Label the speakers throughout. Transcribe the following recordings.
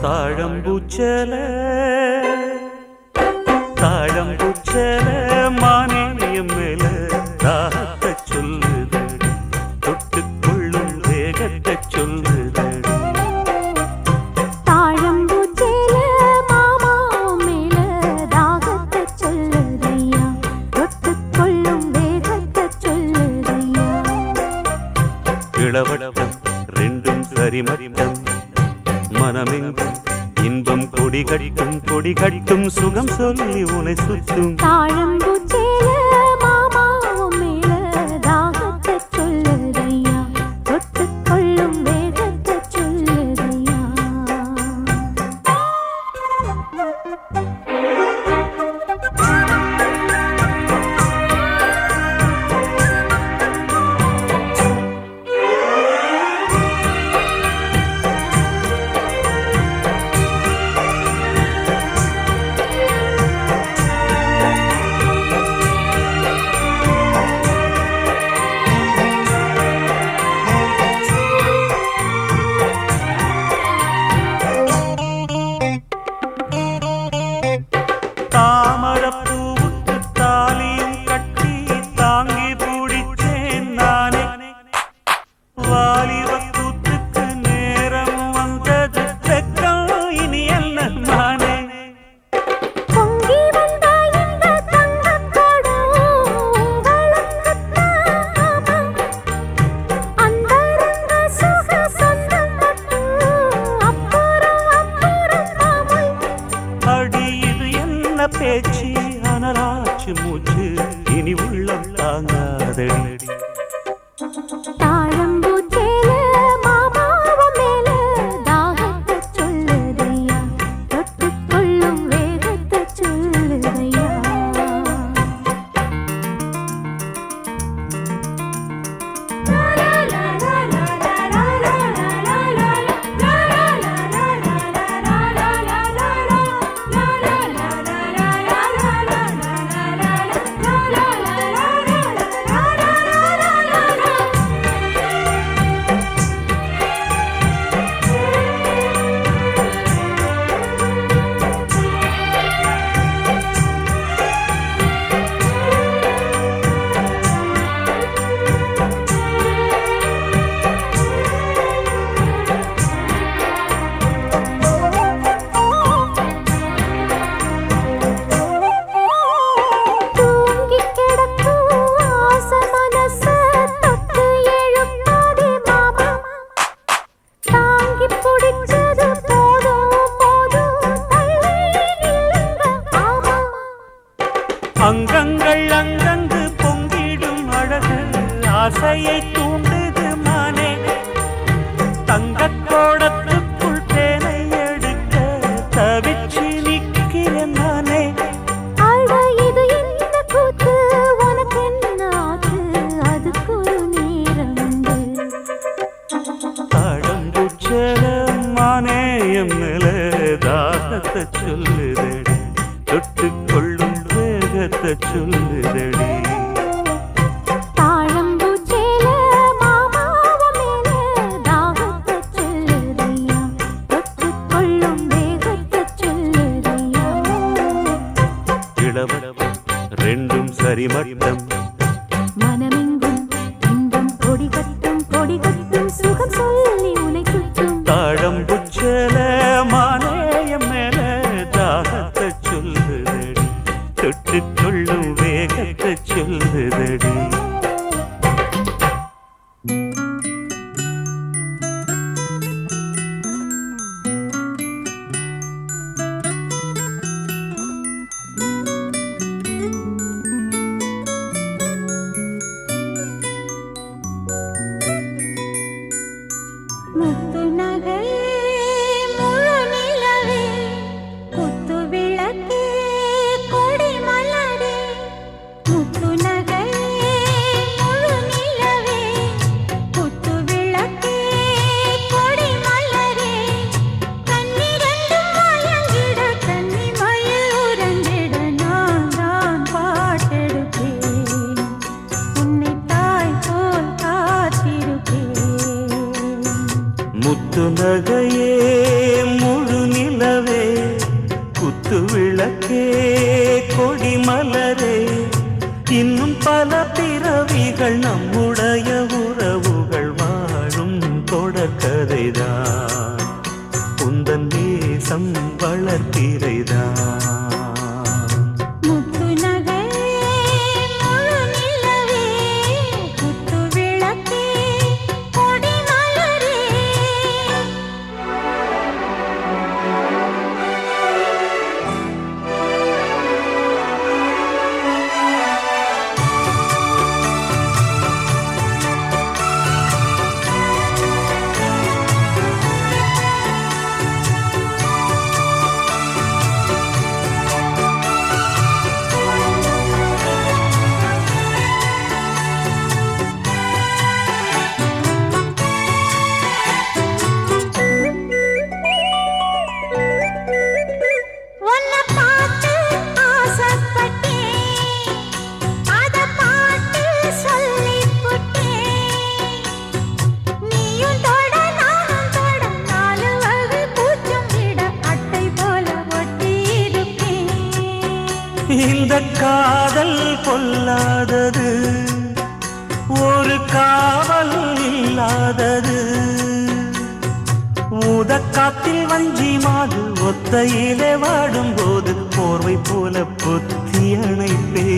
Speaker 1: தாழம்பூச்சல தாழம்பூச்சல மானியம் மேல தாகத்தை சொல்லுதடி தொட்டுக்கொள்ளும் வேகத்தை சொல்லுதடி
Speaker 2: தாழம்பூச்சல மாமா மேல தாகத்தை சொல்லுதையா தொட்டுக்கொள்ளும் வேகத்தை சொல்லுதையா
Speaker 1: இளவட்டம் ரெண்டும் சரிமட்டம் மனமெங்கும் இன்பம் கொடி கட்டும் சுகம் சொல்லி உனை சுற்றும்
Speaker 2: தாழம்பூச்சேல மாமா மேல தாகத்தை சொல்லுதையா தொட்டுக்கொள்ளும் வேகத்தை சொல்லுதையா
Speaker 1: தாமரப்பூவுக்கு தாலியும் கட்டி தாங்கி பிடிச்சேன் நானே வாலிபக்கூத்துக்கு நேரம் வந்தது வெக்கம் இனி அல்ல நானே
Speaker 2: பொங்கி வந்த இந்த தங்கக்கடம் வளர்க்கத்தாமா அந்தரங்க சுக சொந்தம் மட்டும் அப்புறம் மாமை
Speaker 1: அடி இது என்ன பேச்சு அனலாச்சு மூச்சு இனி உள்ளம் தாங்காதடி
Speaker 2: தாழம்பூச்சேல மாமாவ மேல தாகத்தை சொல்லுதையா தொட்டுக்கொள்ளும் வேகத்தை சொல்லுதையா தூங்கி கிடக்கும் ஆசை மனச தொட்டு எழுப்பாதே மாமா தாங்கி பிடிச்சது போதும் போதும் தள்ளி நில்லுங்க ஆமா
Speaker 1: அங்கங்கள் அங்கங்கு பொங்கிடும் அழகு ஆசையை தூண்டுது மானே தங்கக்கோடத்துக்குள் தேனை எடுக்க தவிச்சு நிற்கிறேன் நானே
Speaker 2: அட இது என்ன கூத்து உனக்கு என்ன ஆச்சு அதுக்கு ஒரு நேரம் உண்டு
Speaker 1: தாழம்பூச்சல மானேயம் மேல தாகத்தை சொல்லுதடி தொட்டுக்கொள்ளும் வேகத்தை சொல்லுதடி
Speaker 2: தாழம்பூச்சேல மாமாவ மேல தாகத்தை சொல்லுதையா தொட்டுக்கொள்ளும் வேகத்தை சொல்லுதையா
Speaker 1: இளவட்டம் ரெண்டும் சரிமட்டம்
Speaker 2: மனமெங்கும் இன்பம் கொடி கட்டும் சுகம் சொல்லி உனை சுற்றும்
Speaker 1: தாழம்பூச்சல மானேயம் மேல தாகத்தை சொல்லுதடி தொட்டுக்கொள்ளும் வேகத்தை சொல்லுதடி
Speaker 2: முத்து நகை முழு நிலவே குத்து விளக்கே கொடி மலரே முத்து நகை முழு நிலவே குத்து விளக்கே கொடி மலரே கண்ணிரண்டும் மயங்கிட கன்னி மயில் உறங்கிட நான் தான் பாட்டெடுப்பேன் உன்னை தாய் போல் காத்திருப்பேன்
Speaker 1: முத்து நகையே முழு விளக்கே கொடிமலரே இன்னும் பல பிறவிகள் நம்முடைய உறவுகள் வாழும் தொடர்கதைதான் உந்தன் நேசம் வளர்த்திரைதான் இந்த காதல் பொல்லாதது ஒரு காவல் இல்லாதது ஊதக்காத்தில் வஞ்சி மாது ஒத்தையிலே வாடும்போது போர்வை போல புத்தி அணைப்பே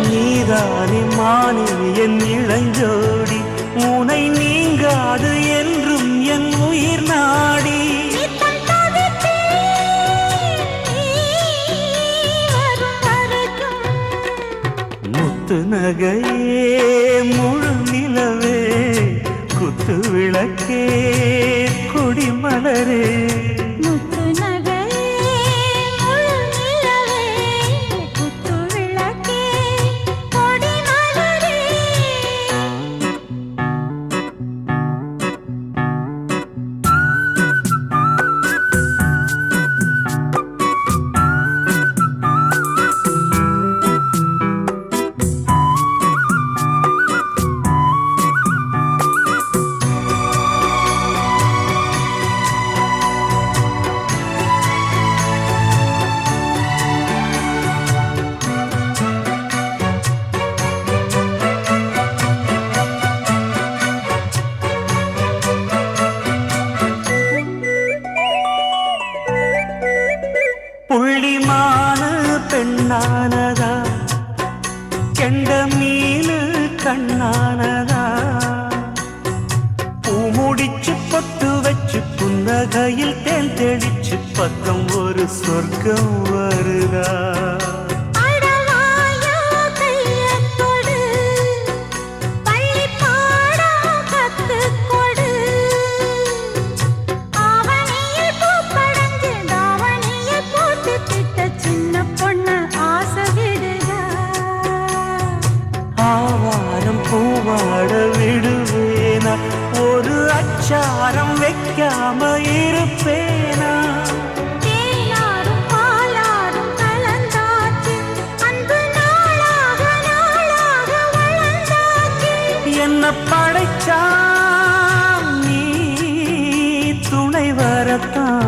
Speaker 1: நீதானே மானே என் இளஞ்சோடி உனை நீங்காது என்றும் என் உயிர் நாடி முத்து நகையே முழு நிலவே குத்து விளக்கே கொடிமலரே புள்ளிமானு பெண்ணானதா கெண்ட மீனு கண்ணானதா பூ முடிச்சு பொட்டு வச்சு புன்னகையில் தேன் தெளிச்சு பக்கம் ஒரு சொர்க்கம் வருதா பூவாட விடுவேனா ஒரு அச்சாரம் வைக்காம இருப்பேனா என்ன படைச்சா நீ துணை வரத்தான்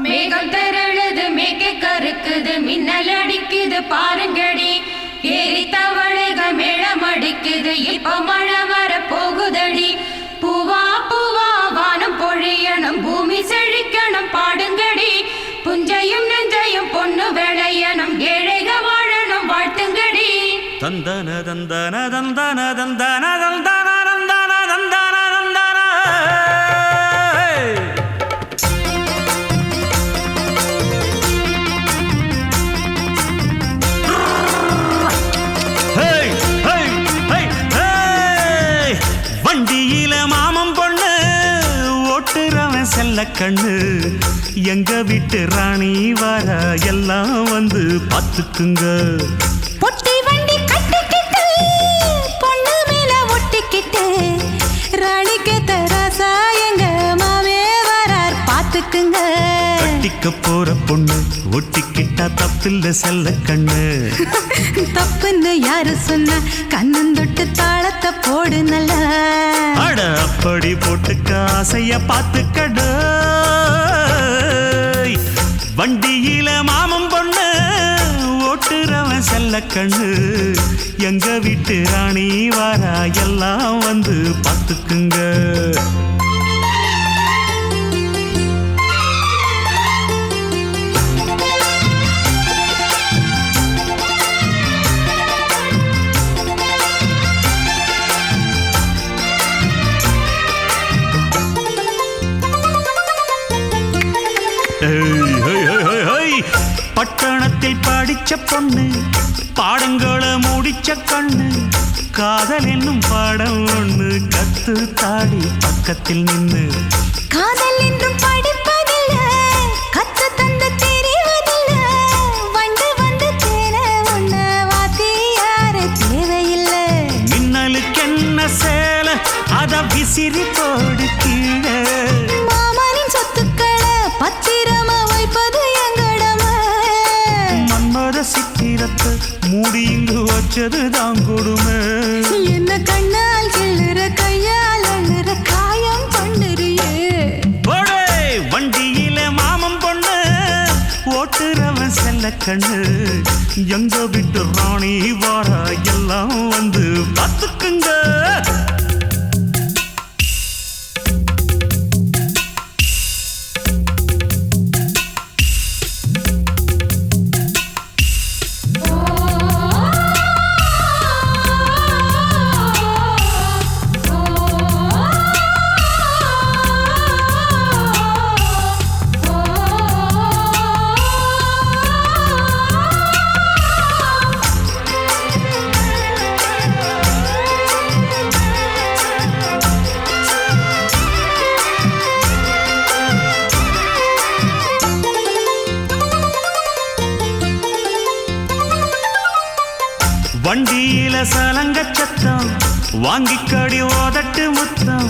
Speaker 3: மேகம் திரழுது மேற்கே கருக்குது மின்னல் அடிக்குது பாருங்கடி ஏறி தவளைக மேளம் அடிக்குது இப்ப மழை வர போகுதடி பூவா பூவா வானம் பொழியணும் பூமி செழிக்கணும் பாடுங்கடி புஞ்சையும் நெஞ்சையும் பொண்ணு விளையணும் ஏழைக வாழணும் வாழ்த்துங்கடி
Speaker 1: தந்தன தந்தன தந்தன தந்தன தந்தன தந்தன தந்தன வண்டியில மாமம் பொண்ணு ஓட்டுறவன் செல்ல கண்ணு எங்க வீட்டு ராணி வர எல்லாம் வந்து பார்த்துக்குங்க.
Speaker 2: பொட்டி வண்டி கட்டிக்கிட்டு பொண்ணு மேல ஒட்டிக்கிட்டு ராணிக்கு தராசா எங்க மாமே வரார் பார்த்துக்குங்க.
Speaker 1: கட்டிக்க போற பொண்ணு ஒட்டிக்கிட்டா தப்பில்ல செல்ல கண்ணு.
Speaker 2: தப்புன்னு யாரு சொன்ன கண்ணந்தொட்டு தாளத்தை போடு நல்லா.
Speaker 1: அட அப்படி போட்டுக்க ஆசைய பார்த்துக்கடு. வண்டியில மாமம் பொண்ணு ஓட்டுறவன் செல்ல கண்ணு எங்க வீட்டு ராணி வாரா எல்லாம் வந்து பார்த்துக்குங்க. பட்டணத்தில் படிச்ச பொண்ணு பாடங்களை முடிச்ச கண்ணு காதல் என்னும் பாடம் ஒண்ணு கத்து தாடி பக்கத்தில் நின்னு.
Speaker 2: காதல் என்றும் படிப்பதில்ல கத்து தந்து தெரிவதில்ல வண்டு வந்து தேர ஒண்ண வாத்தி யாரு தேவையில்லை.
Speaker 1: மின்னலுக்கு என்ன சேல அத விசிறி போடு கீழே.
Speaker 2: மாமனின் சொத்துக்களை பத்திரமா வைப்பது எங்கடமை.
Speaker 1: மன்மத சித்திரத்தை மூடி இங்கு வச்சது தான் கொடுமை.
Speaker 2: என்ன கண்ணால் கிள்ளுற கையால் அழுற காயம் பண்ணுறியே.
Speaker 1: வண்டியில மாமம் பொண்ணு ஓட்டுறவன் செல்ல கண்ணு எங்க விட்டு ராணி வாரா எல்லாம் வந்து பார்த்துக்குங்க. வண்டியில சலங்க சத்தம் வாங்கிக்கடி ஓதட்டு முத்தம்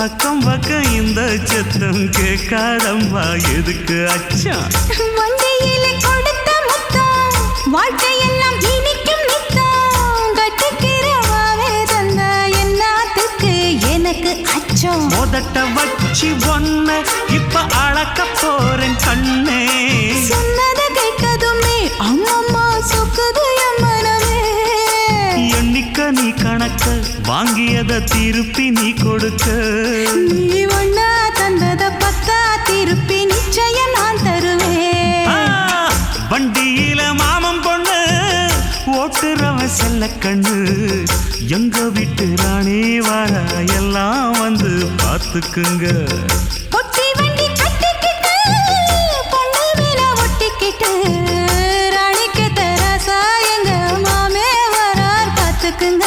Speaker 1: அக்கம் பக்கம் இந்த சத்தம் கேட்காதம்மா எதுக்கு அச்சம்.
Speaker 2: வண்டியில கொடுத்த முத்தம் வாழ்க்கையெல்லாம் இனிக்கும் நித்தம் கட்டுக்கிறவாவே தந்தா என்னத்துக்கு எனக்கு அச்சம்.
Speaker 1: மோதட்ட வச்சு ஒன்ன இப்ப அளக்க போறேன் கண்ணே.
Speaker 2: சொன்னத கேட்கதுமே அம்மம்மா சொக்குது என் மனமே.
Speaker 1: எண்ணிக்க நீ கணக்க வாங்கியத திருப்பி நீ கொடுக்க.
Speaker 2: நீ ஒன்னா தந்தத பத்தா திருப்பி நிச்சயம் நான் தருவேன்.
Speaker 1: வண்டியில மாமம் பொண்ணு ஓட்டுறவன் செல்ல கண்ணு எங்க வீட்டு ராணி வர எல்லாம் வந்து பார்த்துக்குங்க.
Speaker 2: பொட்டி வண்டி கட்டிக்கிட்டு பொண்ணு மேல ஒட்டிக்கிட்டு ராணிக்கு தராசா எங்க மாமே வரார் பார்த்துக்குங்க.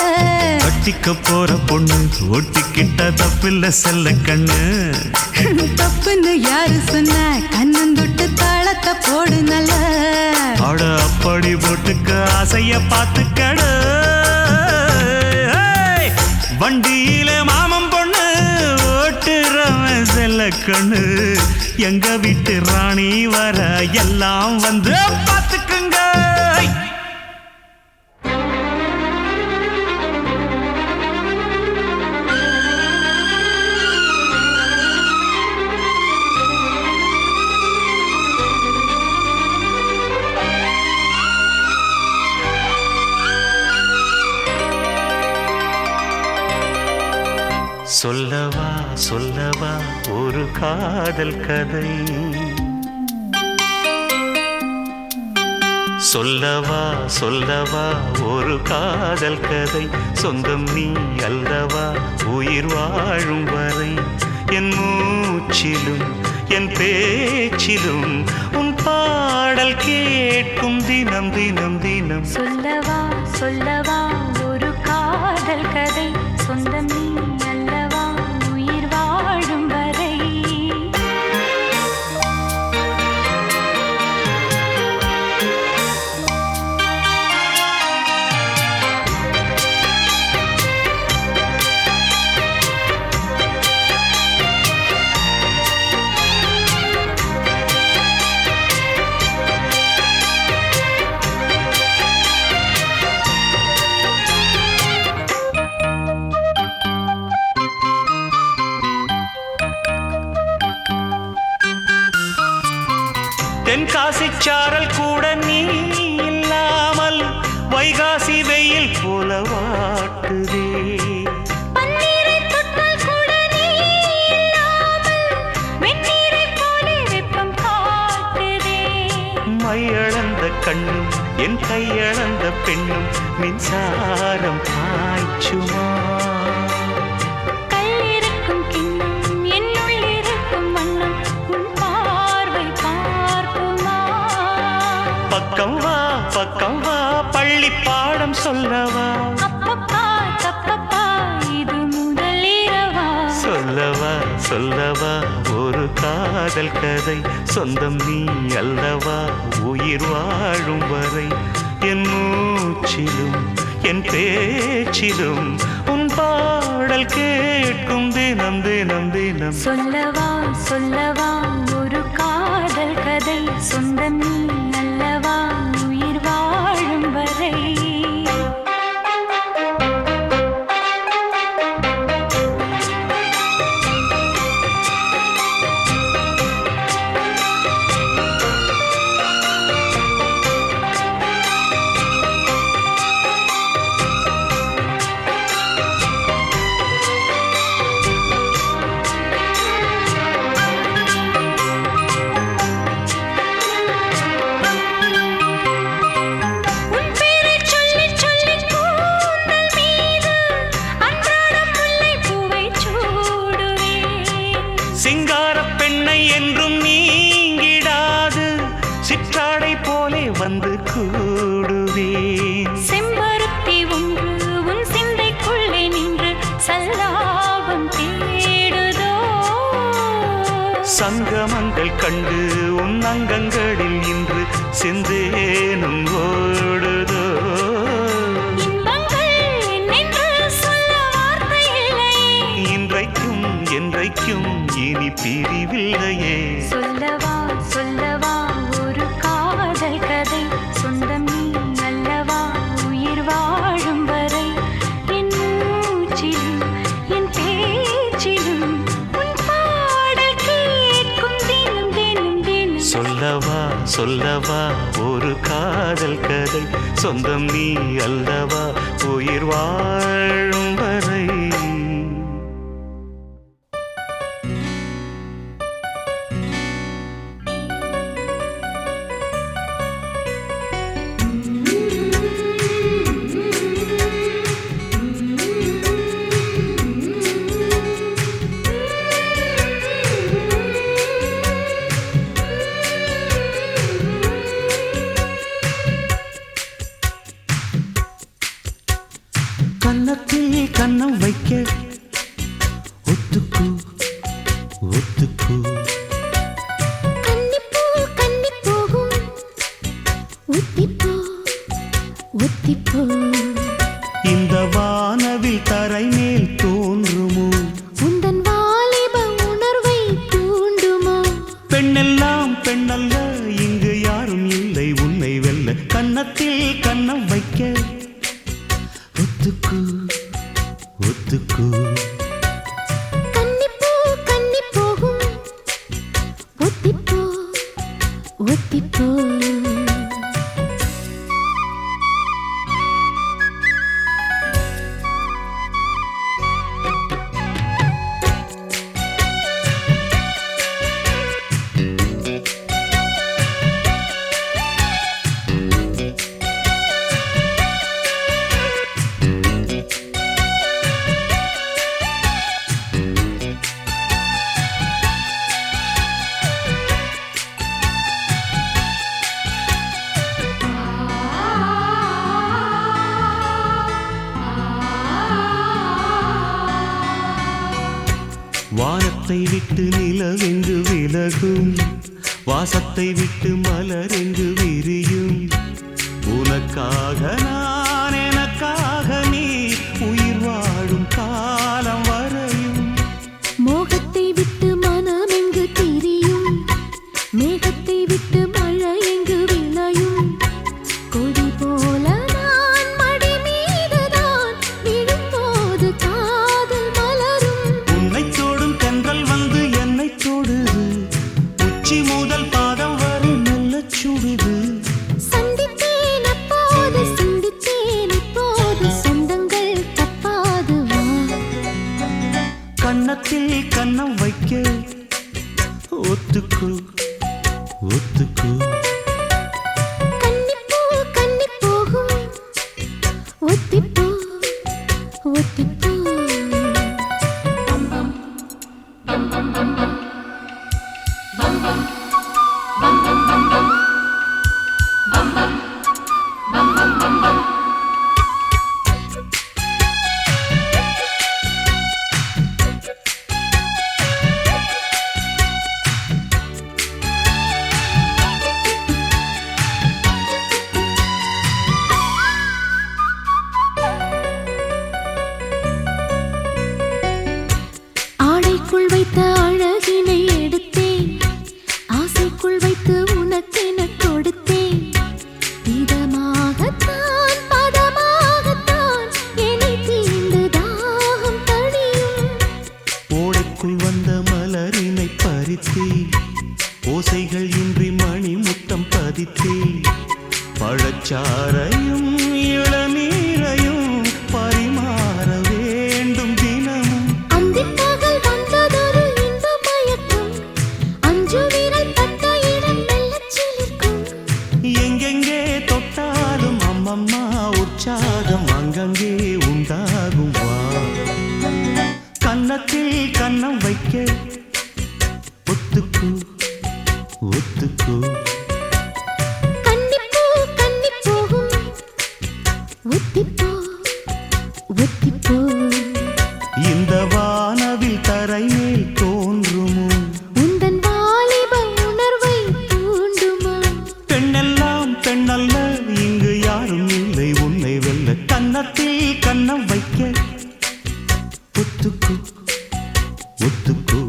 Speaker 1: கட்டிக்க போற பொண்ணு ஒட்டிக்கிட்ட தப்பில்ல செல்ல கண்ணு.
Speaker 2: தப்புன்னு யாரு சொன்ன கண்ணந்தொட்டு தாளத்தை போடு நல்ல.
Speaker 1: அட அப்படி போட்டுக்க ஆசைய பார்த்துக்கடு. வண்டியில மாமம் பொண்ணு ஓட்டுறவன் செல்ல கண்ணு எங்க வீட்டு ராணி வர எல்லாம் வந்து பார்த்துக்குங்க. சொல்லவா சொல்லவா ஒரு காதல் கதை. சொல்லவா சொல்லவா ஒரு காதல் கதை. சொந்தம் நீ அல்லவா உயிர் வாழும் வரை என் மூச்சிலும் என் பேச்சிலும் உன் பாடல் கேட்கும் தினம் தினம் தினம்.
Speaker 2: சொல்லவா சொல்லவா ஒரு காதல் கதை, சொந்தம் நீ அல்லவா உயிர் வாழும் வரை.
Speaker 1: தென்காசி சாரல் கூட நீ இல்லாமல் வைகாசி வெயில் போல வாட்டுதே.
Speaker 2: பன்னீரை தொட்டால் கூட நீ இல்லாமல் வெந்நீரை போல வெப்பம் காட்டுதே.
Speaker 1: மையளந்த கண்ணும் என் கையளந்த பெண்ணும் மின்சாரம் பாய்ச்சுமா.
Speaker 2: கல்லிருக்கும் கிண்ணம் என்னுள் இருக்கும் வண்ணம் உன் பார்வை பார்க்குமா.
Speaker 1: பக்கம் வா பள்ளி பாடம் சொல்லவா.
Speaker 2: அப்பப்பா தப்பப்பா இது முதல் இரவா.
Speaker 1: சொல்லவா சொல்லவா ஒரு காதல் கதை, சொந்தம் நீ அல்லவா உயிர் வாழும் வரை. என் மூச்சிலும் என் பேச்சிலும் உன் பாடல் கேட்கும் தினம் தினம் தினம்.
Speaker 2: சொல்லவா சொல்லவா ஒரு காதல் கதை, சொந்தம் நீ அல்லவா உயிர் வாழும் வரை.
Speaker 1: சிங்கார பெண்ணை என்றும் நீங்கிடாது, சிற்றாடை போலே வந்து கூடுவேன்.
Speaker 2: செம்பருத்தி ஒன்று உன் சிந்தைக்குள்ளே நின்று சல்லாபம் தேடுதோ.
Speaker 1: சங்கமங்கள் கண்டு உன் அங்கங்களில் இன்று சிந்தேனும் ஓடுதோ.
Speaker 2: இன்பங்கள் என்னென்று சொல்ல வார்த்தை இல்லையே,
Speaker 1: இன்றைக்கும் என்றைக்கும் இனி பிரிவில்லையே.
Speaker 2: சொல்லவா சொல்லவா ஒரு காதல் கதை, சொந்தம் நீ அல்லவா உயிர் வாழும் வரை. என் மூச்சிலும் என் பேச்சிலும் உன் பாடல் கேட்கும் தினம் தினம் தினம்.
Speaker 1: சொல்லவா சொல்லவா ஒரு காதல் கதை, சொந்தம் நீ அல்லவா உயிர் வாழும் வரை. கன்னத்தில் கன்னம் வைக்க ஒத்துக்கு ஒத்துக்கு.
Speaker 2: கன்னிப்பூ கன்னி போகும் ஒத்திப்போ ஒத்திப்போ.
Speaker 1: இந்த வானவில் தரை மேல் தோன்றுமோ,
Speaker 2: உந்தன் வாலிப உணர்வை தூண்டுமோ.
Speaker 1: பெண்ணெல்லாம் பெண்ணல்ல இங்கு யாரும் இல்லை உன்னை வெல்ல. கன்னத்தில் கன்னம் வைக்க ஒத்துக்கு ஒத்துக்கு.
Speaker 2: கன்னிப்பூ கன்னி போகும் ஒத்திப்போ ஒத்திப்போ.
Speaker 1: வானத்தை விட்டு நிலவெங்கு விலகும், வாசத்தை விட்டு மலரெங்கு விரியும். உனக்காக நான், எனக்காக நீ, உயிர் வாழும் காலம் வரையும்.
Speaker 2: மோகத்தை விட்டு மனம் எங்கு திரியும், மேகத்தை விட்டு மழை எங்கு விளையும். கொடி போல நான் மடி மீதுதான் விழும்போது காதல் மலரும்.
Speaker 1: உன்னை தோடும் தென்றல் வந்து என்னை தொடுது, உச்சி முதல் பாதம் வரை நல்ல சுடுது.
Speaker 2: சந்தித்தேன் அப்போது, சிந்தித்தேன் இப்போது, சொந்தங்கள் தப்பாது வா.
Speaker 1: கன்னத்தில் கன்னம் வைக்க ஒத்துக்கு ஒத்துக்கு.
Speaker 2: கன்னிப்பூ கன்னி போகும், ஒத்திப்பூ ஒத்திப்பூ. ஆடைக்குள் வைத்த அழகினை எடுத்தேன், ஆசைக்குள் வைத்து உனக்கென கொடுத்தேன். இதமாகத்தான் பதமாகத்தான் என்னை தீண்டு தாகம் தணியும்.
Speaker 1: ஓடைக்குள் வந்த மலரினை பறித்தே, ஓசைகள் இன்றி மணி முத்தம் பதித்தே. பழச்சாரையும் இளநீரையும் பரிமாற வேண்டும் தினமும்.
Speaker 2: அந்திப்பகல் வந்ததொரு இன்ப மயக்கம், அஞ்சு விரல் பட்ட இடம் மெல்லச் சிலிர்க்கும்.
Speaker 1: எங்கெங்கே தொட்டாலும் அம்மம்மா உற்சாகம் அங்கங்கே உண்டாகும் வா. கன்னத்தில் கன்னம் வைக்க ஒத்துக்கு ஒத்துக்கு.
Speaker 2: கன்னிப்பூ கன்னி போகும், ஒத்திப்பூ ஒத்திப்பூ.
Speaker 1: இந்த வானவில் தரை மேல் தோன்றுமோ,
Speaker 2: உந்தன் வாலிப உணர்வை தூண்டுமா?
Speaker 1: பெண்ணெல்லாம் பெண்ணல்ல, இங்கு யாரும் இல்லை உன்னை வெல்ல. கன்னத்தில் கன்னம் வைக்க ஒத்துக்கு ஒத்துக்கு.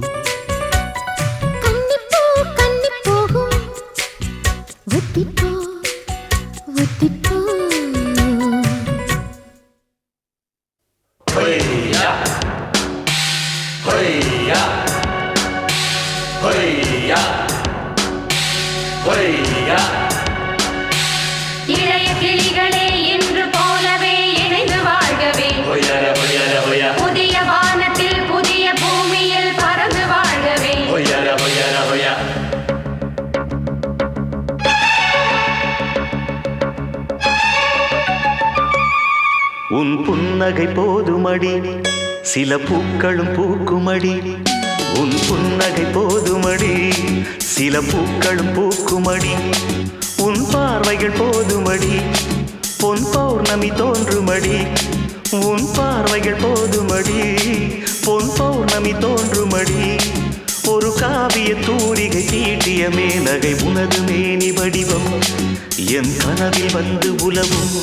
Speaker 2: கன்னிப்பூ கன்னி போகும், ஒத்திப்பூ ஒத்திப்பூ.
Speaker 3: இளைய கிளிகளே இன்று போலவே இணைந்து வாழ்கவே. புதிய வானத்தில் புதிய பூமியில் பறந்து வாழ்கவே.
Speaker 1: உன் புன்னகை போதுமடி, சில பூக்களும் பூக்குமடி. உன் புன்னகை போதுமடி, சில பூக்களும் பூக்குமடி. உன் பார்வைகள் போதுமடி, பொன் பௌர்ணமி தோன்றுமடி. உன் பார்வைகள் போதுமடி, பொன் பௌர்ணமி தோன்றுமடி. ஒரு காவிய தூரிகை தீட்டிய மேனகை உனது மேனி வடிவம் என் கனவில் வந்து உலவும்.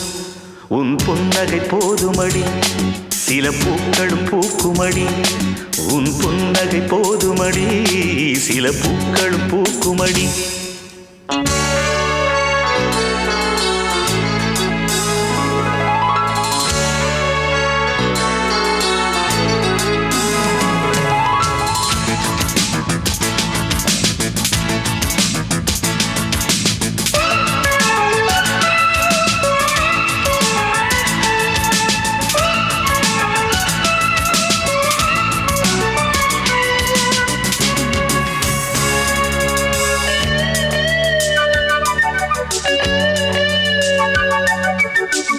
Speaker 1: உன் புன்னகை போதுமடி, சில பூக்களும் பூக்குமடி. உன் புன்னகை போதுமடி, சில பூக்களும் பூக்குமடி.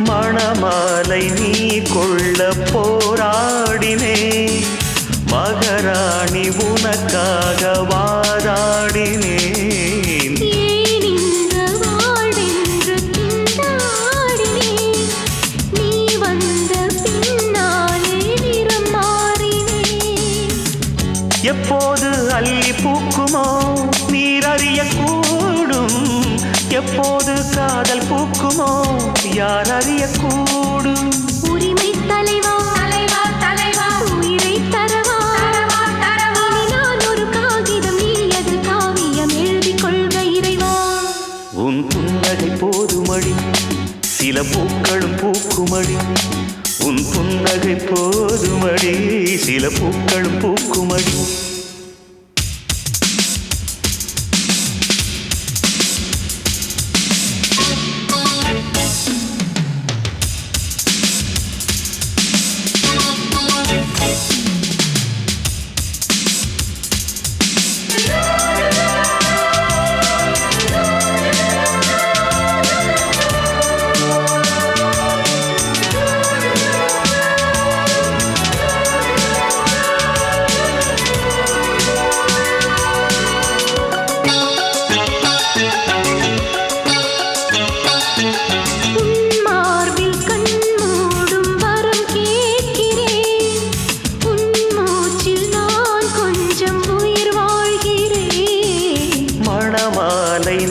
Speaker 1: மணமாலை நீ கொள்ள போராடினே, மகராணி உனக்காக வாதாடினேன்.
Speaker 2: ஏன் இந்த வாழ்வென்று திண்டாடினேன், நீ வந்த பின்னாலே நிறம் மாறினேன்.
Speaker 1: எப்போது பூக்குமோ நீர் அறியக்கூடும், எப்போது காதல் பூக்குமோ யார் அறியக்கூடும்.
Speaker 2: உரிமை தலைவா
Speaker 3: தலைவா தலைவா
Speaker 2: உயிரை தரவா
Speaker 3: தரவா தரவா
Speaker 2: இனி நான் ஒரு காகிதம் நீ அது காவியம் எழுதிக் கொள்க இறைவா.
Speaker 1: உன் புன்னகை போதுமடி சில பூக்களும் பூக்குமடி, உன் புன்னகை போதுமடி சில பூக்களும் பூக்குமடி.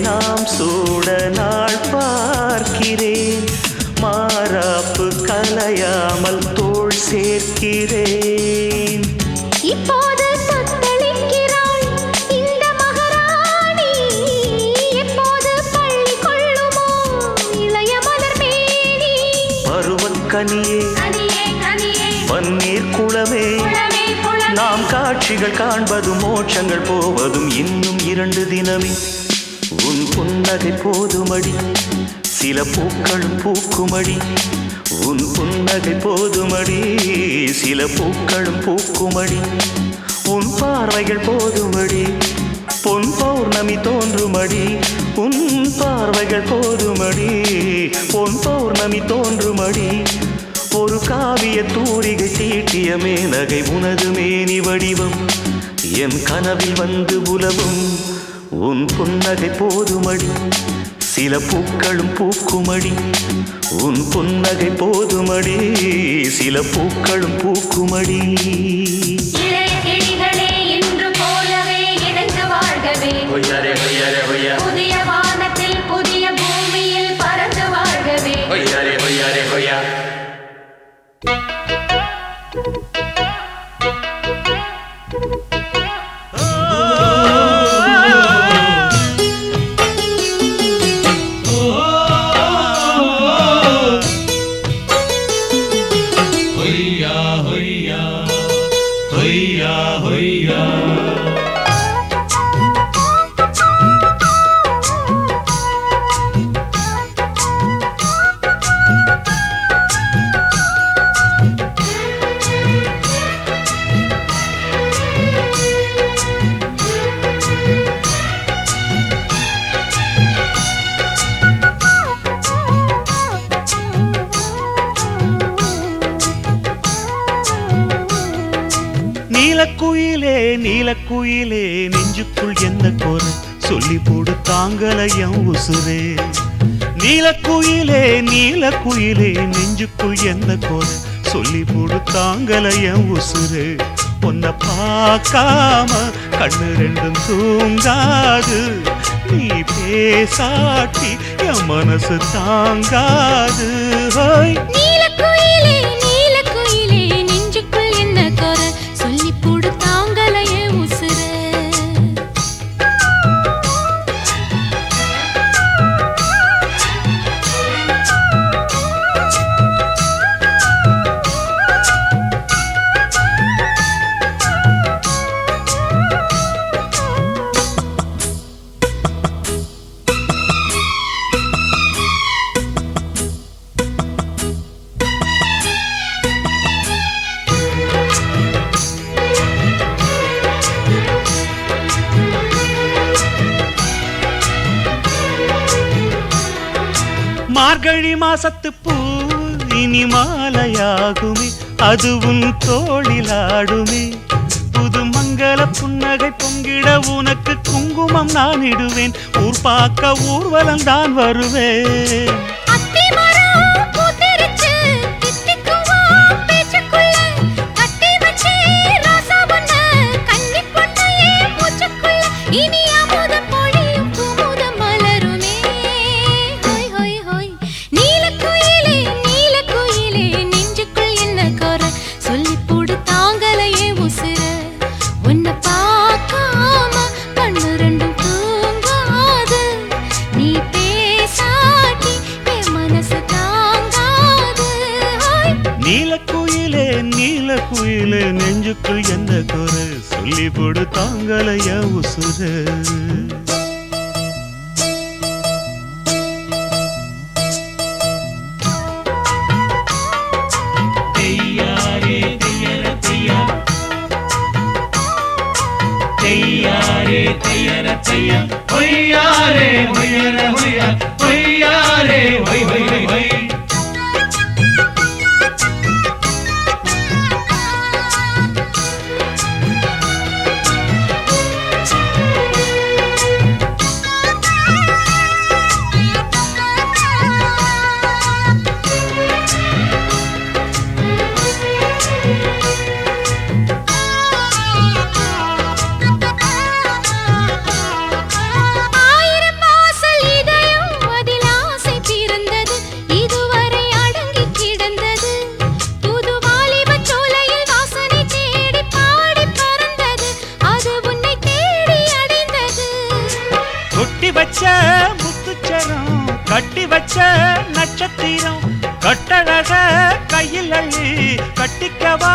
Speaker 1: நாம் சூட நாள் பார்க்கிறேன், மாறாப்பு கலையாமல் தோள் சேர்க்கிறேன்.
Speaker 2: இப்போது தத்தளிக்கிறாள் இந்த மகாராணி, எப்போது பள்ளி கொள்ளுமோ இளைய மலர் மேனி.
Speaker 1: பருவக்கனியே பன்னீர் குளமே, நாம் காட்சிகள் காண்பதும் மோட்சங்கள் போவதும் இன்னும் 2 தினமே. உன் புன்னகை போதுமடி சில பூக்களும் பூக்குமடி, உன் புன்னகை போதுமடி சில பூக்களும் பூக்குமடி. உன் பார்வைகள் போதுமடி பொன் பௌர்ணமி தோன்றுமடி, உன் பார்வைகள் போதுமடி பொன் பௌர்ணமி தோன்றுமடி. ஒரு காவிய தூரிகை தீட்டிய மேனகை உனது மேனி வடிவம் என் கனவில் வந்து உலவும். உன் புன்னகை போதுமடி சில பூக்களும் பூக்குமடி, உன் புன்னகை போதுமடி சில பூக்களும் பூக்குமடி.
Speaker 3: இளைய கிளிகளே இன்று போலவே இணைந்து வாழ்கவே, புதிய வானத்தில் புதிய பூமியில் பறந்து வாழ்கவே.
Speaker 1: நீலக்குயிலே நீலக்குயிலே நெஞ்சுக்குள் என்ன கோரு சொல்லி போடு தாங்கலையம் உசுரே. நீலக்குயிலே நீலக்குயிலே நெஞ்சுக்குள் என்ன கோரு சொல்லி போடு தாங்கலையம் உசுரே. உன்னை பார்க்காம கண்ணு 2 தூங்காது, நீ பேசாட்டி என் மனசு தாங்காது.
Speaker 2: நீலக்குயிலே நீலக்குயிலே நெஞ்சுக்குள் என்ன கோர சொல்லி போடு தாங்கலையே உசுர.
Speaker 1: மார்கழி மாசத்து பூ இனி மாலையாகுமே, அது உன் தோளிலாடுமே. புது மங்கள புன்னகை பொங்கிட உனக்கு குங்குமம் நான் இடுவேன், ஊர் பார்க்க ஊர்வலம் தான் வருவேன்.
Speaker 2: பேச்சுக்குள்ள கட்டி வச்சு ராசா பொண்ணு கன்னி பொண்ணையே மூச்சுக்குள்ள
Speaker 1: நீலக்குயிலே நீலக்குயிலே நெஞ்சுக்குள் என்ன குறை சொல்லி போடு தாங்களைய உசுர கட்டி வச்ச நட்சத்திரம் கட்டழக கையில் அள்ளி கட்டிக்கவா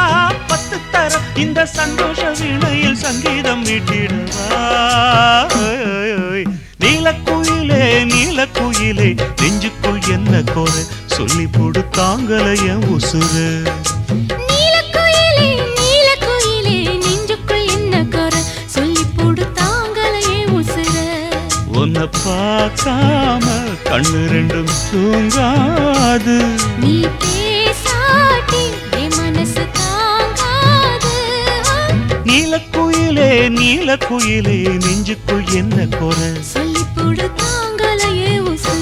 Speaker 1: 10 தரம் இந்த சந்தோஷ வீணையில் சங்கீதம் மீட்டிடவா நீலக்குயிலே நீலக்குயிலே நெஞ்சுக்குள் என்ன குறை சொல்லி போடு தாங்களைய உசுறு உன்னை பார்க்காம கண்ணு ரெண்டும் தூங்காது
Speaker 2: நீ பேசாட்டி என் மனசு தாங்காது
Speaker 1: நீலக்குயிலே நீலக்குயிலே நெஞ்சுக்குள் என்ன குறை
Speaker 2: சொல்லி போடு தாங்களையே உசுர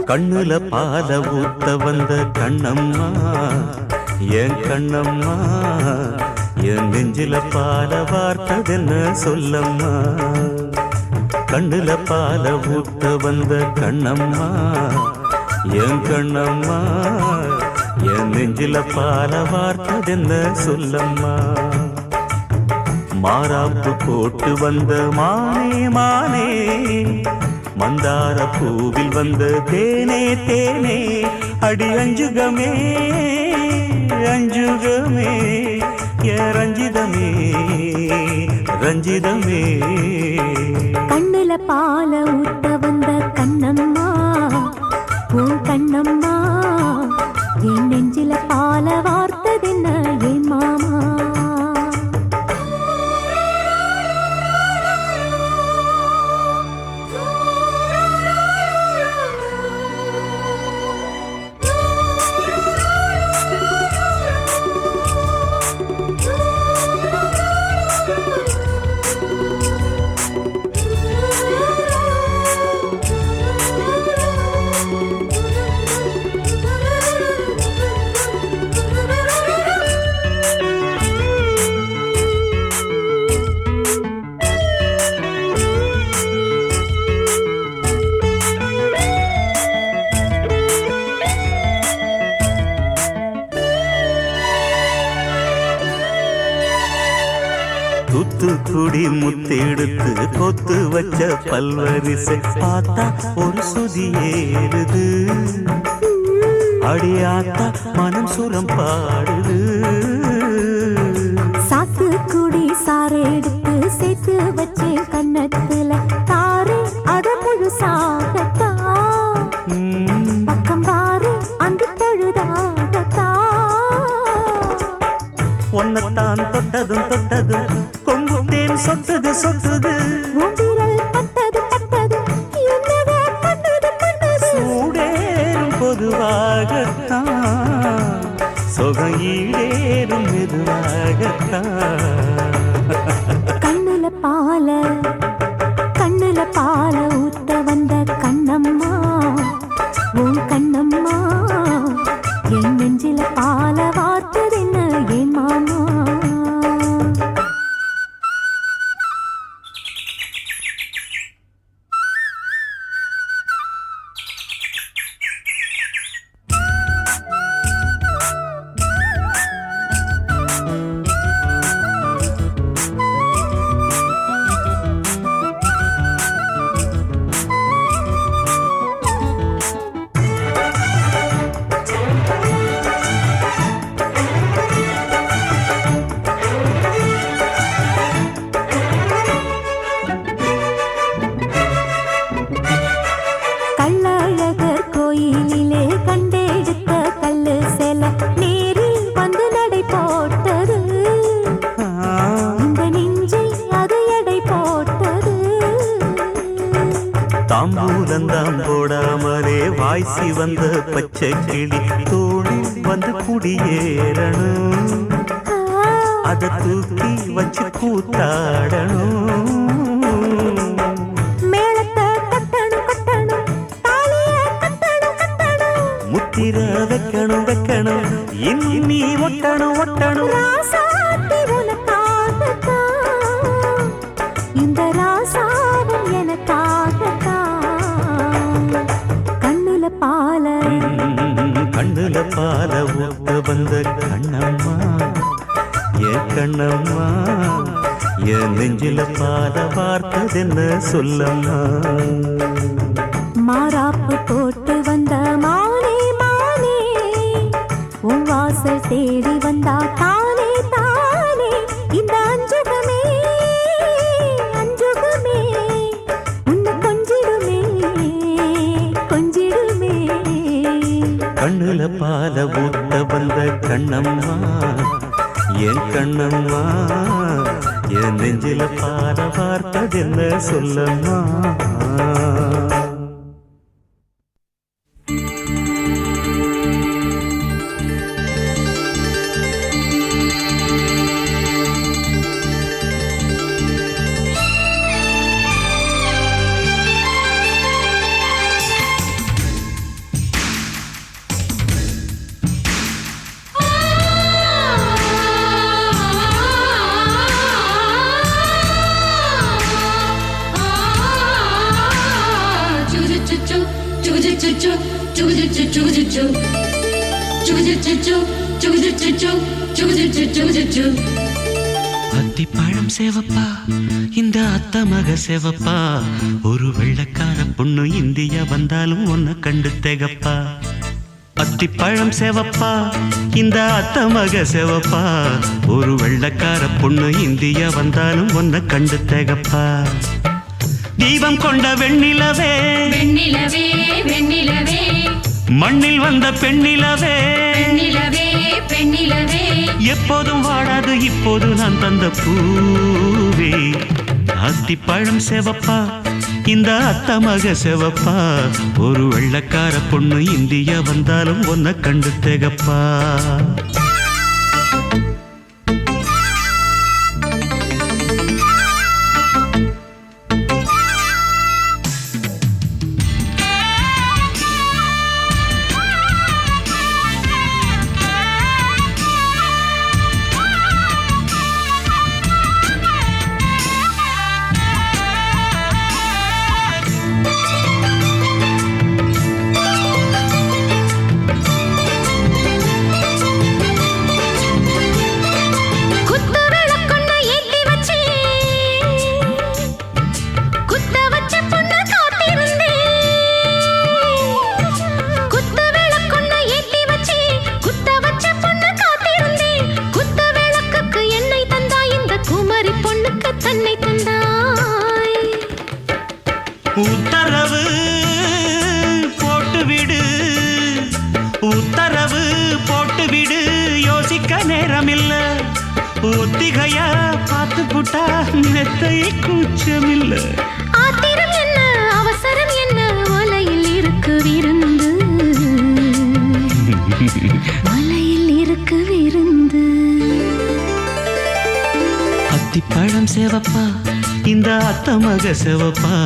Speaker 1: கண்ணுல பால ஊத்த வந்த கண்ணம்மா என் கண்ணம்மா என் நெஞ்சில பால வார்த்ததென்ன சொல்லம்மா கண்ணுல பால ஊத்த வந்த கண்ணம்மா என் கண்ணம்மா என் நெஞ்சில பால வார்த்ததென்ன சொல்லம்மா மாறாப்பு போட்டு வந்த மானே மானே மந்தார பூவில் வந்த தேனே தேனே அடி அஞ்சுகமே அஞ்சுகமே ரஞ்சிதமே ரஞ்சிதமே
Speaker 2: கண்ணுல பால ஊத்த வந்த கண்ணம்மா உன் கண்ணம்மா என் நெஞ்சில பால வார்த்ததென்ன என் மாமா
Speaker 1: தூத்துக்குடி முத்தெடுத்து கொத்து வச்ச பல்வரிசை பார்த்தா ஒரு சுதி ஏறுது அடியாத்தா மனம் சுரம் பாடுது
Speaker 2: சாத்துக்குடி சாறு எடுத்து சேர்த்து வச்சே கண்ணத்துல தாரு அத முழுசாகத்தா பக்கம் பாரு அந்த பொழுதாகத்தா
Speaker 1: ஒன்னத்தான் தொட்டதும் தொட்டதும் கொங்கும் தேன் சொட்டுது சொட்டுது சூடேறும் பொதுவாகத்தான் சொகம் ஈடேறும் மெதுவாகத்தான்
Speaker 2: கண்ணுல பால ஊத்த வந்த கண்ணம்மா உன் கண்ணம்மா என் நெஞ்சில பால வார்த்ததென்ன என் மாமா
Speaker 1: தாம்பூலந்தாம் போடாமலே வாய்ச்சி வந்த பச்சை கிளி தோழி வந்து குடியேறணும், அதை தூக்கி வச்சு கூத்தாடணும். முத்திர வைக்கணும் வைக்கணும் இன்னி ஒட்டணும் ஒட்டணும்.
Speaker 2: இந்த ராசாவும் எனக்காகத்தான். கண்ணுல பால
Speaker 1: கண்ணுல பால ஊத்த வந்த கண்ணம்மா, என் கண்ணம்மா, என் நெஞ்சில பால பார்த்ததென்ன சொல்லம்மா.
Speaker 2: மாறாப்பு போட்டு வந்த மானே மானே, உன் வாசல் தேடி வந்தா தானே தானே. இந்த அஞ்சுகமே அஞ்சுகமே உன்னை கொஞ்சிடுமே கொஞ்சிடுமே.
Speaker 1: கண்ணுல பால ஊத்த வந்த கண்ணம்மா, என் கண்ணம்மா, என் நெஞ்சில பால பார்த்ததென்ன சொல்லம்மா.
Speaker 4: அத்திப்பழம் சேவப்பா, இந்த அத்த மக சேவப்பா, ஒரு வெள்ளக்கார பொண்ணு இந்தியா வந்தாலும் உன்னை கண்டு தேகப்பா. அத்திப்பழம் சேவப்பா, இந்த அத்த மக சேவப்பா, ஒரு வெள்ளக்கார பொண்ணு இந்தியா வந்தாலும் உன்னை கண்டு தேகப்பா. தீபம் கொண்ட வெண்ணிலவே
Speaker 3: வெண்ணிலவே வெண்ணிலவே,
Speaker 4: மண்ணில் வந்த பெண்ணிலவே
Speaker 3: பெண்ணிலவே பெண்ணிலவே,
Speaker 4: எப்போதும் வாடாது இப்போது நான் தந்த பூவே. அத்திப்பழம் சேவப்பா, இந்த அத்த மக சேவப்பா, ஒரு வெள்ளக்கார பொண்ணு இந்தியா வந்தாலும் உன்னை கண்டு தேகப்பா. உத்தரவு போட்டுவிடு, உத்தரவு போட்டுவிடு, யோசிக்க நேரமில்ல. ஒத்திகையா பார்த்து புட்டா மெத்தை கூச்சமில்ல.
Speaker 2: ஆத்திரம் என்ன அவசரம் என்ன, வலையில் இருக்கு விருந்து வலையில் இருக்கு விருந்து.
Speaker 4: அத்திப்பழம் சேவப்பா, இந்த அத்த மக சேவப்பா,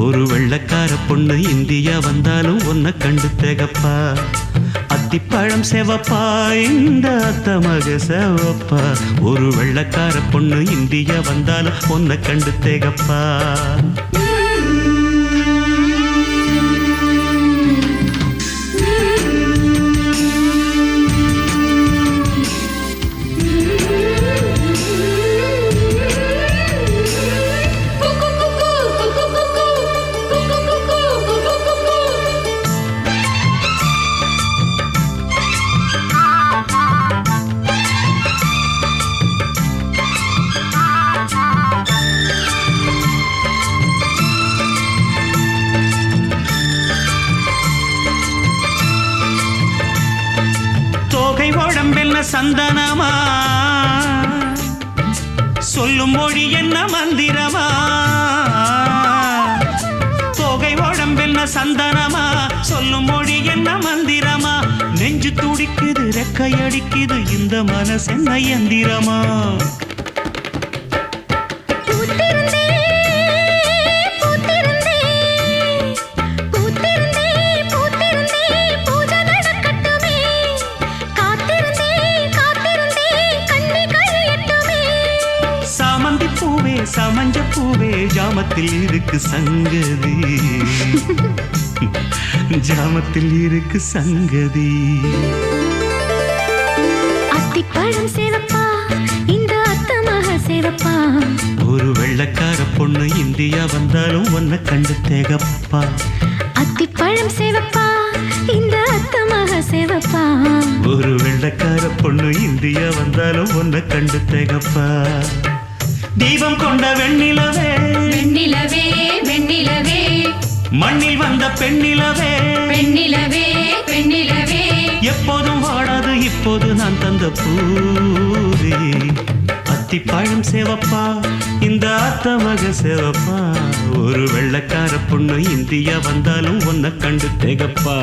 Speaker 4: ஒரு வெள்ளக்கார பொண்ணு இந்தியா வந்தாலும் உன்னை கண்டு தேகப்பா. அத்திப்பழம் சேவப்பா, இந்த அத்த மக சேவப்பா, ஒரு வெள்ளக்கார பொண்ணு இந்தியா வந்தாலும் உன்னை கண்டு தேகப்பா. சந்தனமா சொல்லும் மொழி என்ன மந்திரமா, தொகை சந்தனமா சொல்லும் மொழி என்ன மந்திரமா நெஞ்சு துடிக்குது ரெக்கை அடிக்குது இந்த மனசு என்ன எந்திரமா சாமந்தி பூவே சமஞ்ச பூவே ஜாமத்தில் இருக்கு சங்கதி ஜாமத்தில் இருக்கு சங்கதி
Speaker 2: அத்திப்பழம் சேவப்பா இந்த அத்தமாக சேவப்பா
Speaker 4: ஒரு வெள்ளக்கார பொண்ணு இந்தியா வந்தாலும் ஒன்ன கண்டு தேகப்பா
Speaker 2: அத்திப்பழம் சேவப்பா இந்த அத்தமாக சேவப்பா
Speaker 4: ஒரு வெள்ளக்கார பொண்ணு இந்தியா வந்தாலும் ஒன்ன கண்டு தேகப்பா தீபம் கொண்ட வெண்ணிலவே
Speaker 3: வெண்ணிலவே வெண்ணிலவே
Speaker 4: மண்ணில் வந்த பெண்ணிலவே
Speaker 3: பெண்ணிலவே பெண்ணிலவே
Speaker 4: எப்போதும் வாடாது இப்போது நான் தந்த பூவே அத்திப்பழம் சேவப்பா இந்த அத்தமக சேவப்பா ஒரு வெள்ளக்கார பொண்ணு இந்தியா வந்தாலும் ஒன்ன கண்டு தேகப்பா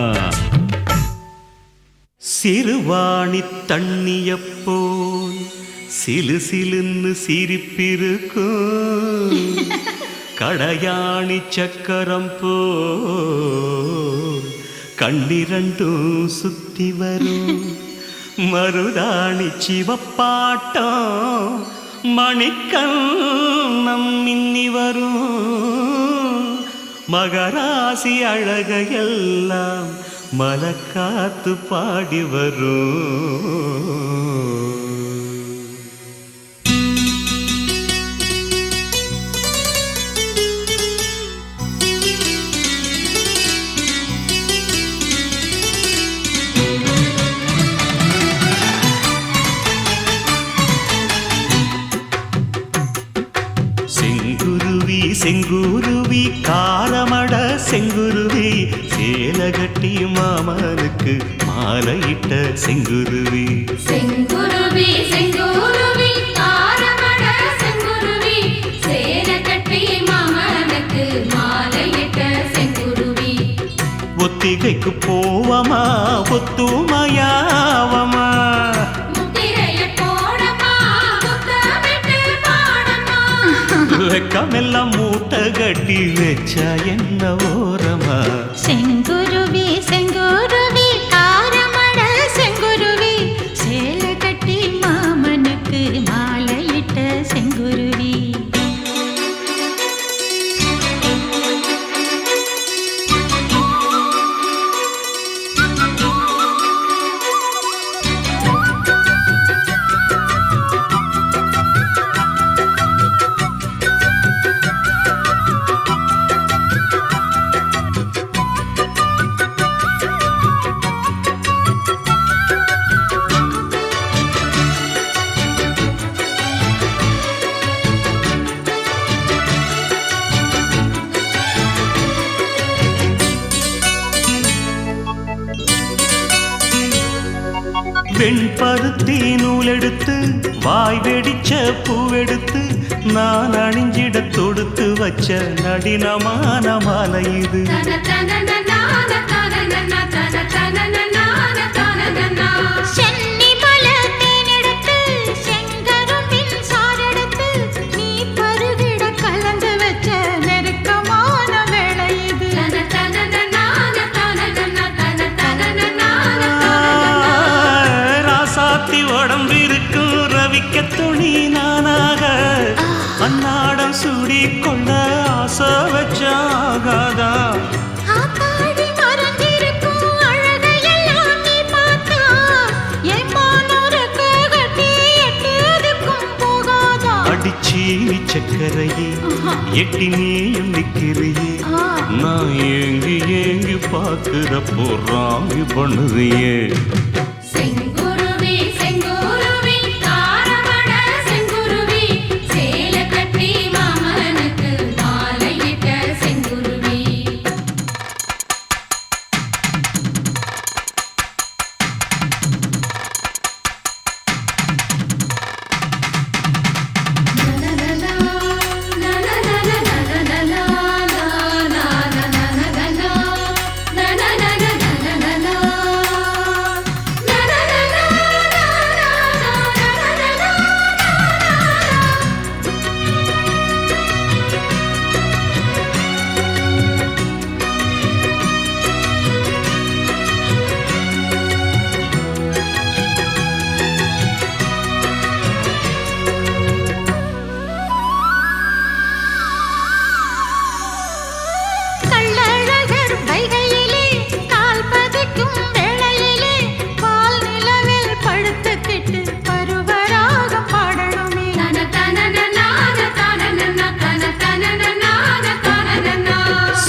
Speaker 4: சிறுவாணி தண்ணியப்போல் சிலு சிலுன்னு சிரிப்பிருக்கும் கடையாணி சக்கரம் போல் கண்ணிரண்டும் சுத்தி வரும் மருதாணி சிவப்பாட்டம் மணிக்கண்ணம் மின்னி வரும் மகராசி அழகையெல்லாம் மலக்காத்து பாடி வரும் செங்குருவி காரமட செங்குருவி சேலகட்டி மாமனுக்கு மாலையிட்ட செங்குருவி
Speaker 3: செங்குருவி செங்குருவி காரமட செங்குருவி சேலகட்டி மாமனுக்கு மாலையிட்ட செங்குருவி
Speaker 4: ஒத்திகைக்கு போவமா ஒத்துமையாவமா வெக்கமெல்லாம் மூட்டை கட்டி வச்சா என்ன ஓரமா
Speaker 2: செங்குருவி செங்குருவி காரமட செங்குருவி சேல கட்டி மாமனுக்கு மாலையிட்ட செங்குருவி
Speaker 4: வெண்பருத்தி நூலெடுத்து வாய் வெடிச்ச பூவெடுத்து நான் அணிஞ்சிட தொடுத்து வச்ச நடினமான மாலை இது உடம்பிருக்கும் ரவிக்க துணி நானாக அன்னாடம் சூடி கொள்ள ஆசை வச்சாகாதா அடிச்சீனி சக்கரையே எட்டி நீயும் நிக்கிறியே நான் ஏங்கி ஏங்கி பாக்குறப்போ ராங்கி பண்ணுறியே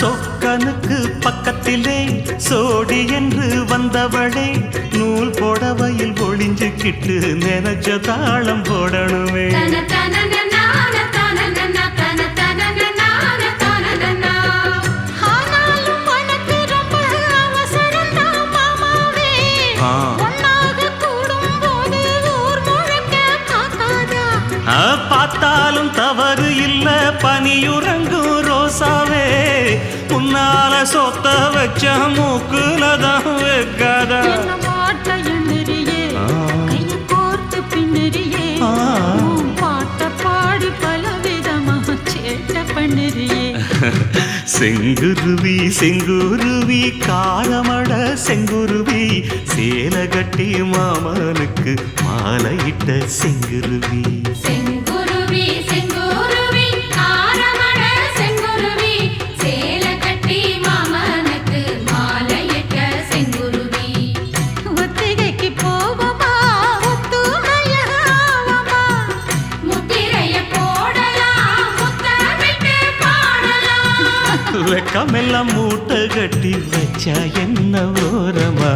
Speaker 1: சொக்கனுக்கு பக்கத்திலே சோடி என்று வந்தவளே நூல் புடவையில் ஒளிஞ்சுக்கிட்டு நினைச்ச தாளம் போடணுமே. பார்த்தாலும் தவறு இல்ல பனியுறங்கும் ரோசாவே உன்னால சொத்த வச்ச மூக்குலதான் வைக்காதா. செங்குருவி செங்குருவி காரமட செங்குருவி சேல கட்டி மாமனுக்கு மாலையிட்ட செங்குருவி.
Speaker 3: செங்குருவி செங்குருவி காரமட செங்குருவி சேல கட்டி மாமனுக்கு மாலையிட்ட செங்குருவி.
Speaker 2: ஒத்திகைக்கு போவமா ஒத்துமையாவமா
Speaker 3: முத்திரைய போடலாம் முத்தமிட்டு பாடலாம்.
Speaker 1: வெக்கமெல்லாம் மூட்டை கட்டி வச்சா என்ன ஓரமா.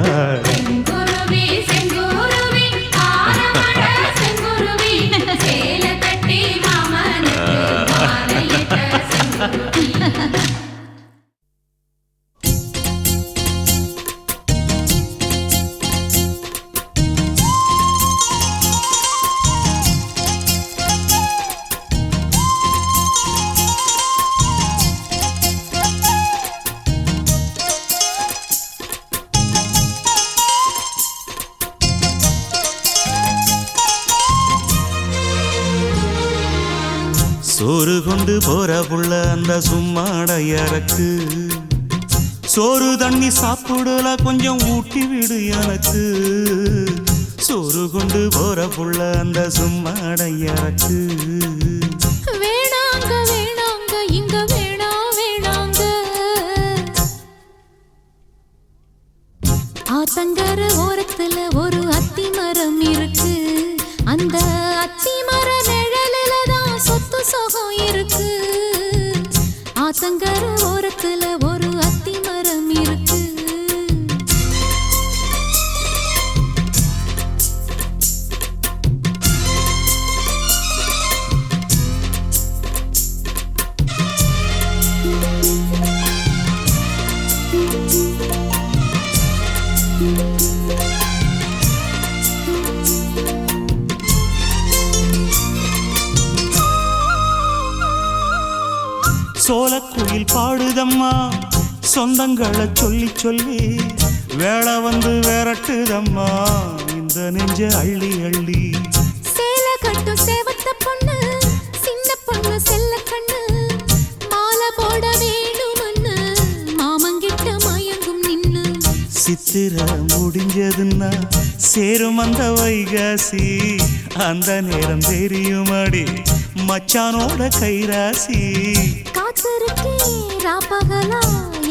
Speaker 3: செங்குருவி செங்குருவி காரமட செங்குருவி சேல கட்டி மாமனுக்கு மாலையிட்ட செங்குருவி.
Speaker 1: சோறு கொண்டு போற புள்ள அந்த சும்மாடையறக்கு சோறு தண்ணி சாப்பிடல கொஞ்சம் ஊட்டி விடு எனக்கு. சோறு கொண்டு போற புள்ள அந்த சும்மாடையறக்கு.
Speaker 2: வேணாங்க வேணாங்க இங்க வேணா வேணாங்க ஆத்தங்கர ஓரத்துல ஒரு அத்தி மரம் இருக்கு. அந்த அத்தி மர நிழலில தான் சொத்து சுகம் இருக்கு. ஆத்தங்கர ஓரத்துல ஒரு அத்தி மரம் இருக்கு.
Speaker 1: சோலக்குயில் பாடுதம்மா சொந்தங்களை சொல்லி சொல்லி வேளை வந்து விரட்டுதம்மா இந்த நெஞ்ச அள்ளி அள்ளி.
Speaker 2: சேல கட்டும் சேவத்த பொண்ணு சின்ன பொண்ணு செல்ல கண்ணு மாலை போட வேணுமண்ணு மாமங்கிட்ட மயங்கும் நின்னு.
Speaker 1: சித்திர முடிஞ்சதுன்னா சேரும் அந்த வைகாசி அந்த நேரம் தெரியுமாடி மச்சானோட கைராசி.
Speaker 2: காத்திருக்கே ராப்பகலா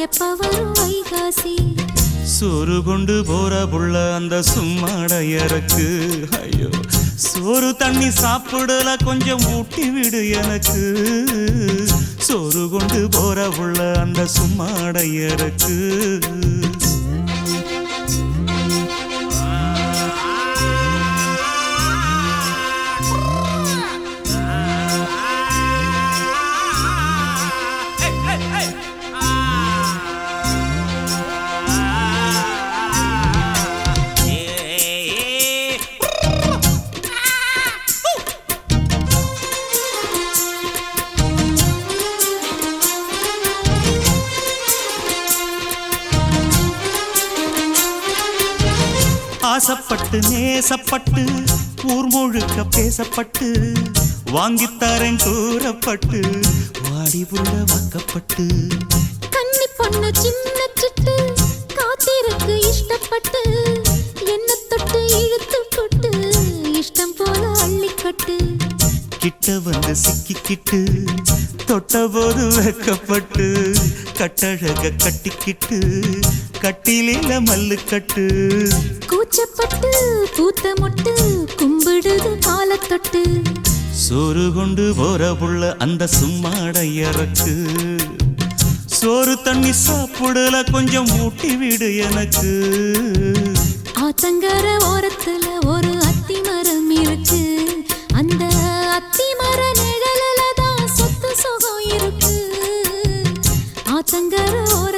Speaker 2: எப்ப வரும் வைகாசி.
Speaker 1: சோறு கொண்டு போற புள்ள அந்த சும்மாடையறக்கு. ஐயோ சோறு தண்ணி சாப்பிடல கொஞ்சம் ஊட்டி விடு எனக்கு. சோறு கொண்டு போற புள்ள அந்த சும்மாடையறக்கு. ஆசைப்பட்டு நேசப்பட்டு ஊர் முழுக்க பேசப்பட்டு வாங்கித்தாரன் கூறப்பட்டு வாடி புள்ள வாக்கப்பட்டு.
Speaker 2: கன்னி பொண்ணு சின்ன சிட்டு காத்திருக்கு இஷ்டப்பட்டு என்ன தொட்டு இழுத்து போட்டு இஷ்டம் போல அள்ளிக்கட்டு.
Speaker 1: கிட்ட வந்து சிக்கிக்கிட்டு தொட்ட போது வெக்கப்பட்டு கட்டழக கட்டிக்கிட்டு கட்டிலில மல்லு கட்டு.
Speaker 2: கூச்சப்பட்டு பூத்த மொட்டு கும்பிடுது காலத்தொட்டு.
Speaker 1: சோறு கொண்டு போற புள்ள அந்த சும்மாடையறக்கு. சோறு தண்ணி சாப்பிடல கொஞ்சம் ஊட்டி விடு எனக்கு.
Speaker 2: ஆத்தங்கர ஓரத்துல ஒரு அத்தி மரம் இருக்கு, அந்த அத்தி மர நிழலுல தான் சொத்து சுகம் இருக்கு. ஆத்தங்கர ஓர